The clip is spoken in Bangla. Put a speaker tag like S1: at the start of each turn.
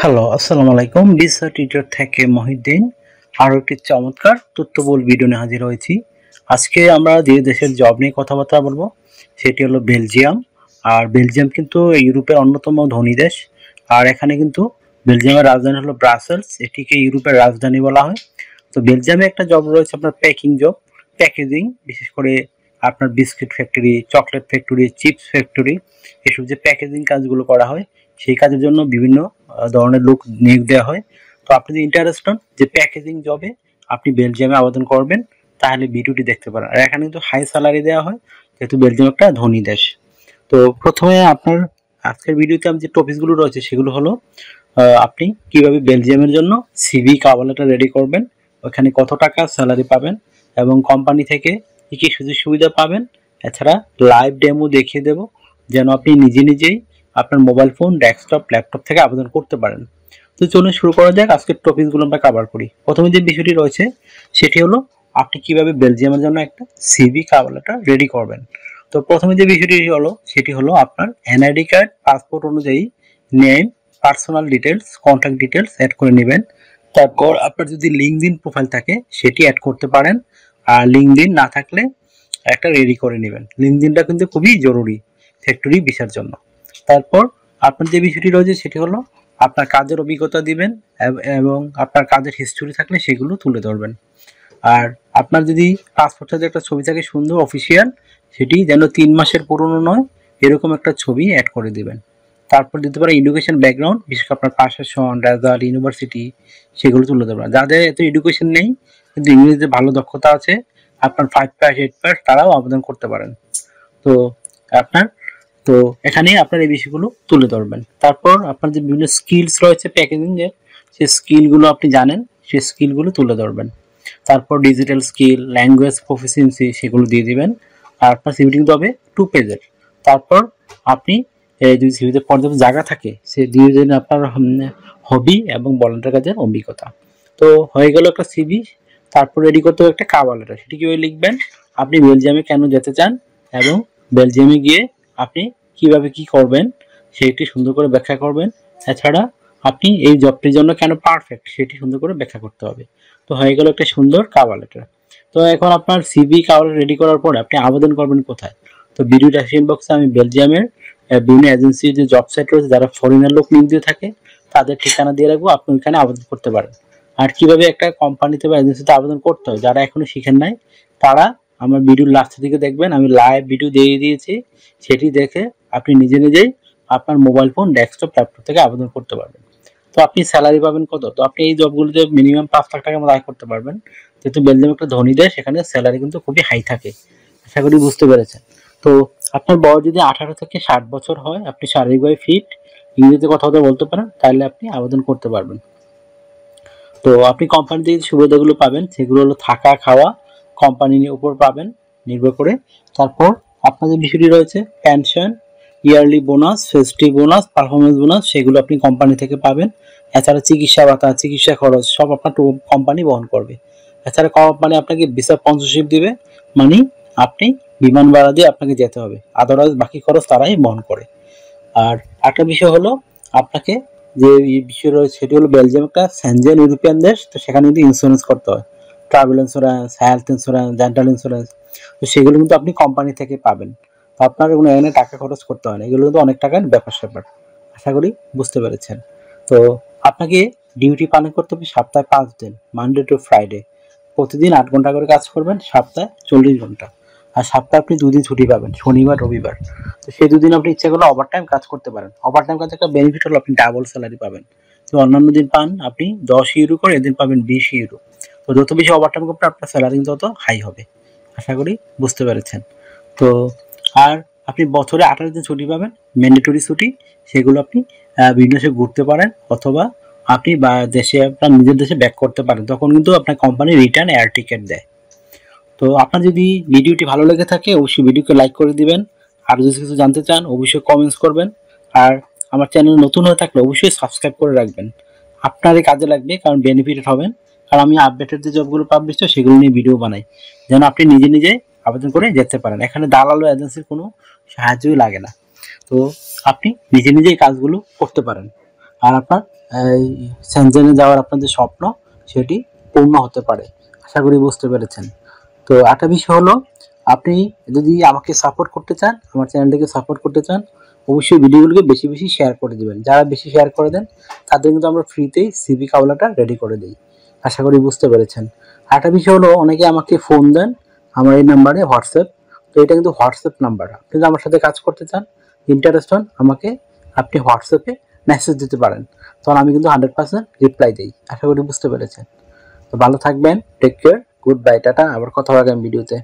S1: হ্যালো, আসসালামু আলাইকুম। ভিসা টিউটর থেকে মহিউদ্দিন আরও একটি চমৎকার তথ্যবহুল ভিডিও নিয়ে হাজির হয়েছি। আজকে আমরা যে দেশের জব নিয়ে কথাবার্তা বলবো সেটি হলো বেলজিয়াম। আর বেলজিয়াম কিন্তু ইউরোপের অন্যতম ধনী দেশ। আর এখানে কিন্তু বেলজিয়ামের রাজধানী হলো ব্রাসেলস, এটিকে ইউরোপের রাজধানী বলা হয়। তো বেলজিয়ামে একটা জব রয়েছে আপনার প্যাকিং জব, প্যাকেজিং, বিশেষ করে আপনার biscuit factory, chocolate factory, chips factory, এসব যে প্যাকেজিং কাজগুলো করা হয় সেই কাজের জন্য বিভিন্ন ধরনের লোক নিয়োগ দেওয়া হয়। তো আপনি যদি ইন্টারেস্ট হন যে প্যাকেজিং জবে আপনি বেলজিয়ামে আবেদন করবেন, তাহলে ভিডিওটি দেখতে পারেন। আর এখানে কিন্তু হাই স্যালারি দেওয়া হয়, যেহেতু বেলজিয়াম একটা ধনী দেশ। তো প্রথমে আপনার আজকের ভিডিওতে আমি যে টপিকগুলো রয়েছে সেগুলো হলো আপনি কিভাবে বেলজিয়ামের জন্য সিভি কভার লেটার রেডি করবেন, ওখানে কত টাকা স্যালারি পাবেন এবং কোম্পানি থেকে কী কী সুযোগ সুবিধা পাবেন। এছাড়া লাইভ ডেমো দেখিয়ে দেব, যেন আপনি নিজে নিজেই আপনার মোবাইল ফোন, ডেস্কটপ, ল্যাপটপ থেকে আবেদন করতে পারেন। তো চলুন শুরু করা যাক। আজকের টপিকগুলো আমরা কভার করি। প্রথমে যে বিষয়টি রয়েছে সেটি হলো আপনি কিভাবে বেলজিয়ামের জন্য একটা সিভি কভার লেটার রেডি করবেন। তো প্রথমে যে বিষয়টি হলো সেটি হলো আপনার এনআইডি কার্ড, পাসপোর্ট অনুযায়ী name, personal details, contact details add করে নেবেন। তারপর আপনার যদি লিঙ্কডইন প্রোফাইল থাকে সেটি অ্যাড করতে পারেন, আর লিঙ্কডইন না থাকলে একটা রেডি করে নেবেন। লিঙ্কডইনটা কিন্তু খুবই জরুরি ফ্যাক্টরি ভিসার জন্য। তারপর আপনার যে বিষয়টি রয়েছে সেটি হলো আপনার কাজের অভিজ্ঞতা দিবেন এবং আপনার কাজের হিস্টোরি থাকলে সেগুলো তুলে ধরবেন। আর আপনার যদি পাসপোর্ট সাইজে একটা ছবি থাকে সুন্দর অফিসিয়াল, সেটি যেন 3 মাসের পুরনো নয়, এরকম একটা ছবি অ্যাড করে দিবেন। তারপর দিতে পারেন এডুকেশন ব্যাকগ্রাউন্ড, বিশেষ করে আপনার পাশের সন, রেজাল্ট, ইউনিভার্সিটি, সেগুলো তুলে ধরবেন। যাদের এত এডুকেশন নেই কিন্তু ইংরেজিতে ভালো দক্ষতা আছে, আপনার 5 পাস 8 পাস, তারাও আবেদন করতে পারেন। তো আপনার তো এখানে আপনার এই বিষয়গুলো তুলে ধরবেন। তারপর আপনার যে বিভিন্ন স্কিলস রয়েছে প্যাকেজিং এর, সেই স্কিলগুলো আপনি জানেন, সেই স্কিলগুলো তুলে ধরবেন। তারপর ডিজিটাল স্কিল, ল্যাঙ্গুয়েজ প্রফিসিয়েন্সি, সেগুলো দিয়ে দিবেন। আর আপনার সিভিটি কিন্তু হবে 2 পেজের। তারপর আপনি যদি সিভিতে পর্যাপ্ত জায়গা থাকে সে দিয়ে দেবেন আপনার হবি এবং ভলান্টিয়ার কাজের অভিজ্ঞতা। তো হয়ে গেল একটা সিভি। তারপর রেডি করতে হবে একটা কভার লেটার। সেটি কিভাবে লিখবেন, আপনি বেলজিয়ামে কেন যেতে চান এবং বেলজিয়ামে গিয়ে আপনি কিভাবে কি করবেন সেটি সুন্দর করে ব্যাখ্যা করবেন। এছাড়া আপনি এই জবটির জন্য কেন পারফেক্ট সেটি সুন্দর করে ব্যাখ্যা করতে হবে। তো হয়ে গেল একটা সুন্দর কভার লেটার। তো এখন আপনার সিভি কভার রেডি করার পর আপনি আবেদন করবেন কোথায়? তো ভিডিও ডেসক্রিপশন বক্সে আমি বেলজিয়ামের বিভিন্ন এজেন্সির যে জব সাইট রয়েছে যারা ফরেনার লোক নিয়োগ দিয়ে থাকে তাদের ঠিকানা দিয়ে রাখবো, আপনি ওইখানে আবেদন করতে পারেন। আর কিভাবে একটা কোম্পানিতে বা এজেন্সিতে আবেদন করতে হয় যারা এখনো শিখেন নাই, তারা আমার ভিডিওর লাস্টের দিকে দেখবেন, আমি লাইভ ভিডিও দিয়ে দিয়েছি। সেটি দেখে আপনি নিজে নিজেই আপনার মোবাইল ফোন, ডেস্কটপ, ল্যাপটপ থেকে আবেদন করতে পারবেন। তো আপনি স্যালারি পাবেন কত? তো আপনি এই জবগুলোতে মিনিমাম 5 লাখ টাকার মতো আয় করতে পারবেন। যেহেতু বেলজিয়াম একটা ধনী দেশ, এখানে স্যালারি কিন্তু খুবই হাই থাকে। আশা করি বুঝতে পেরেছেন। তো আপনার বয়স যদি 18 থেকে 60 বছর হয়, আপনি শারীরিকভাবে ফিট, ইংরেজিতে কথা বলতে পারেন, তাহলে আপনি আবেদন করতে পারবেন। তো আপনি কোম্পানি থেকে সুবিধাগুলো পাবেন সেগুলো হলো থাকা, খাওয়া কোম্পানির উপর পাবেন নির্ভর করে। তারপর আপনাদের বিষয়টি রয়েছে pension, yearly bonus, festive bonus, performance bonus, সেগুলো আপনি কোম্পানি থেকে পাবেন। এছাড়া চিকিৎসা ভাতা, চিকিৎসা খরচ সব আপনার কোম্পানি বহন করবে। এছাড়া কোম্পানি আপনাকে ভিসা স্পন্সরশিপ দিবে, মানে আপনি বিমান ভাড়া দিয়ে আপনাকে যেতে হবে, আদারওয়াইজ বাকি খরচ তারাই বহন করে। আর একটা বিষয় হলো আপনাকে যে বিষয় রয়েছে সেটি হলো বেলজিয়াম একটা সেনজেন ইউরোপিয়ান দেশ, তো সেখানে কিন্তু ইন্স্যুরেন্স করতে হয়, travel insurance, health insurance, dental insurance. তো সেগুলো কিন্তু আপনি কোম্পানি থেকে পাবেন। তো আপনার কোনো এখানে টাকা খরচ করতে হয় না, এগুলো কিন্তু অনেক টাকার ব্যাপার স্যাপার। আশা করি বুঝতে পেরেছেন। তো আপনাকে ডিউটি পালন করতে হবে সপ্তাহে 5 দিন, মানডে টু ফ্রাইডে। প্রতিদিন 8 ঘন্টা করে কাজ করবেন, সপ্তাহে 40 ঘন্টা। আর সপ্তাহে আপনি 2 দিন ছুটি পাবেন, শনিবার রবিবার। তো সেই 2 দিন আপনি ইচ্ছা করলে ওভারটাইম কাজ করতে পারেন। ওভারটাইম কাজে একটা বেনিফিট হলো আপনি ডাবল স্যালারি পাবেন। তো অন্যান্য দিন পান আপনি 10 ইউরো করে, এদিন পাবেন 20 ইউরো। তো যত বেশি ওভারটাইম করবেন আপনার স্যালারি তত হাই হবে। আশা করি বুঝতে পেরেছেন। তো আর আপনি বছরে 28 দিন ছুটি পাবেন, ম্যান্ডেটরি ছুটি। সেগুলো আপনি বিভিন্ন দেশে ঘুরতে পারেন, অথবা আপনি বা দেশে আপনার নিজের দেশে ব্যাক করতে পারেন। তখন কিন্তু আপনার কোম্পানি রিটার্ন এয়ার টিকেট দেয়। তো আপনার যদি ভিডিওটি ভালো লেগে থাকে অবশ্যই ভিডিওকে লাইক করে দিবেন। আর যদি কিছু জানতে চান অবশ্যই কমেন্টস করবেন। আর আমার চ্যানেল নতুন হয়ে থাকলে অবশ্যই সাবস্ক্রাইব করে রাখবেন। আপনারই কাজে লাগবে, কারণ বেনিফিটেড হবেন। কারণ আমি আপডেটেড যে জবগুলো পাবলিশ হয় সেগুলো নিয়ে ভিডিও বানাই, যেন আপনি নিজে নিজে আবেদন করে যেতে পারেন। এখানে দালাল বা এজেন্সির কোনো সাহায্যই লাগে না। তো আপনি নিজে নিজে এই কাজগুলো করতে পারেন। আর আপনার সেনজেনে যাওয়ার আপনাদের স্বপ্ন সেটি পূর্ণ হতে পারে। আশা করি বুঝতে পেরেছেন। তো একটা বিষয় হলো, আপনি যদি আমাকে সাপোর্ট করতে চান, আমার চ্যানেলটিকে সাপোর্ট করতে চান, অবশ্যই ভিডিওগুলোকে বেশি বেশি শেয়ার করে দেবেন। যারা বেশি শেয়ার করে দেন তাদের কিন্তু আমরা ফ্রিতেই সিভি কাওলাটা রেডি করে দিই। আশা করি বুঝতে পেরেছেন। আরেকটা বিষয় হলো, অনেকে আমাকে ফোন দেন আমার এই নাম্বারে হোয়াটসঅ্যাপ, তো এটা কিন্তু হোয়াটসঅ্যাপ নাম্বার। আপনি যদি আমার সাথে কাজ করতে চান, ইন্টারেস্ট হন, আমাকে আপনি হোয়াটসঅ্যাপে মেসেজ দিতে পারেন, তখন আমি কিন্তু 100% রিপ্লাই দিই। আশা করি বুঝতে পেরেছেন। তো ভালো থাকবেন, take care, good bye, tata. আবার কথা হবে আগামী ভিডিওতে।